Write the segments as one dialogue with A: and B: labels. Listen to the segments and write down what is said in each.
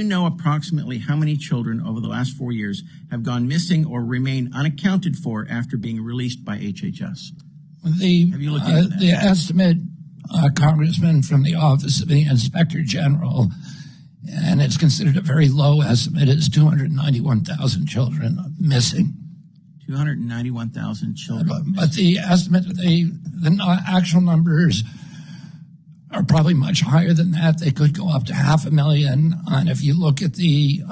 A: you know approximately how many children over the last 4 years have gone missing or remain unaccounted for after being released by HHS? Have you looked into that?
B: The estimate, Congressman, from the Office of the Inspector General, and it's considered a very low estimate, is 291,000 children missing.
A: 291,000 children.
B: But the estimate, the actual numbers are probably much higher than that. They could go up to 500,000. And if you look at the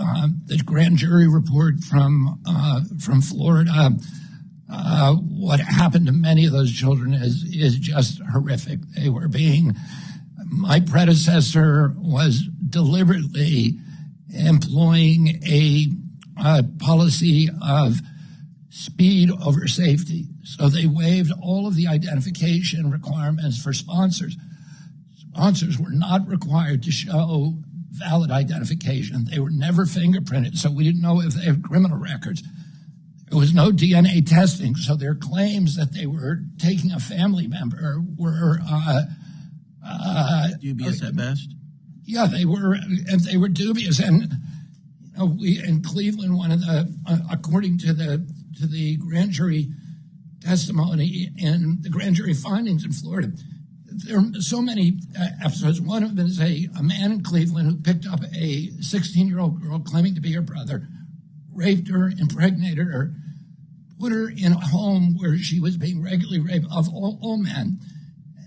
B: grand jury report from Florida, what happened to many of those children is just horrific. They were my predecessor was deliberately employing a policy of speed over safety. So they waived all of the identification requirements for sponsors. Sponsors were not required to show valid identification. They were never fingerprinted, so we didn't know if they had criminal records. There was no DNA testing, so their claims that they were taking a family member were
A: dubious at best.
B: Yeah, they were dubious. And we in Cleveland, according to the grand jury testimony and the grand jury findings in Florida, there are so many episodes. One of them is a man in Cleveland who picked up a 16-year-old girl claiming to be her brother, raped her, impregnated her, put her in a home where she was being regularly raped of all men,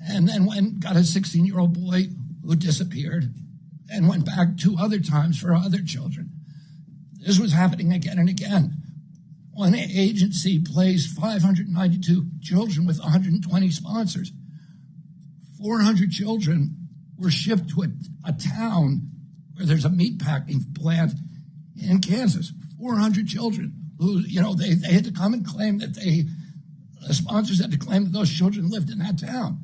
B: and then got a 16-year-old boy who disappeared and went back 2 other times for other children. This was happening again and again. One agency placed 592 children with 120 sponsors. 400 children were shipped to a town where there's a meatpacking plant in Kansas. 400 children who, they had to come and claim that the sponsors had to claim that those children lived in that town.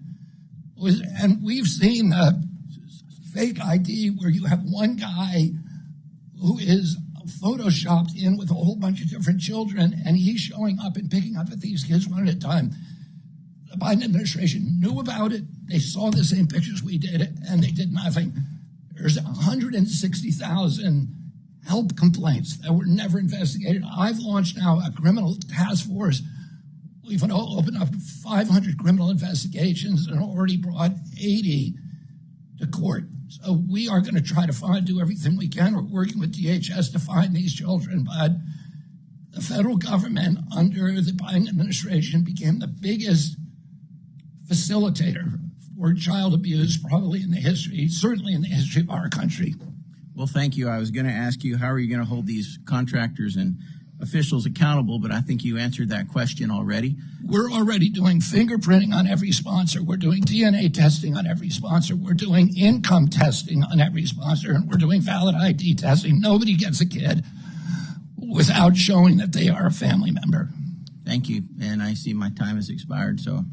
B: And we've seen fake ID where you have one guy who is photoshopped in with a whole bunch of different children, and he's showing up and picking up at these kids one at a time. The Biden administration knew about it. They saw the same pictures we did, and they did nothing. There's 160,000 help complaints that were never investigated. I've launched now a criminal task force. We've opened up 500 criminal investigations and already brought 80 to court. So we are going to try to do everything we can. We're working with DHS to find these children, but the federal government under the Biden administration became the biggest facilitator for child abuse probably in the history, certainly in the history of our country.
A: Well, thank you. I was going to ask you, how are you going to hold these contractors and officials accountable, but I think you answered that question already.
B: We're already doing fingerprinting on every sponsor. We're doing DNA testing on every sponsor. We're doing income testing on every sponsor, and we're doing valid ID testing. Nobody gets a kid without showing that they are a family member.
A: Thank you. And I see my time has expired, so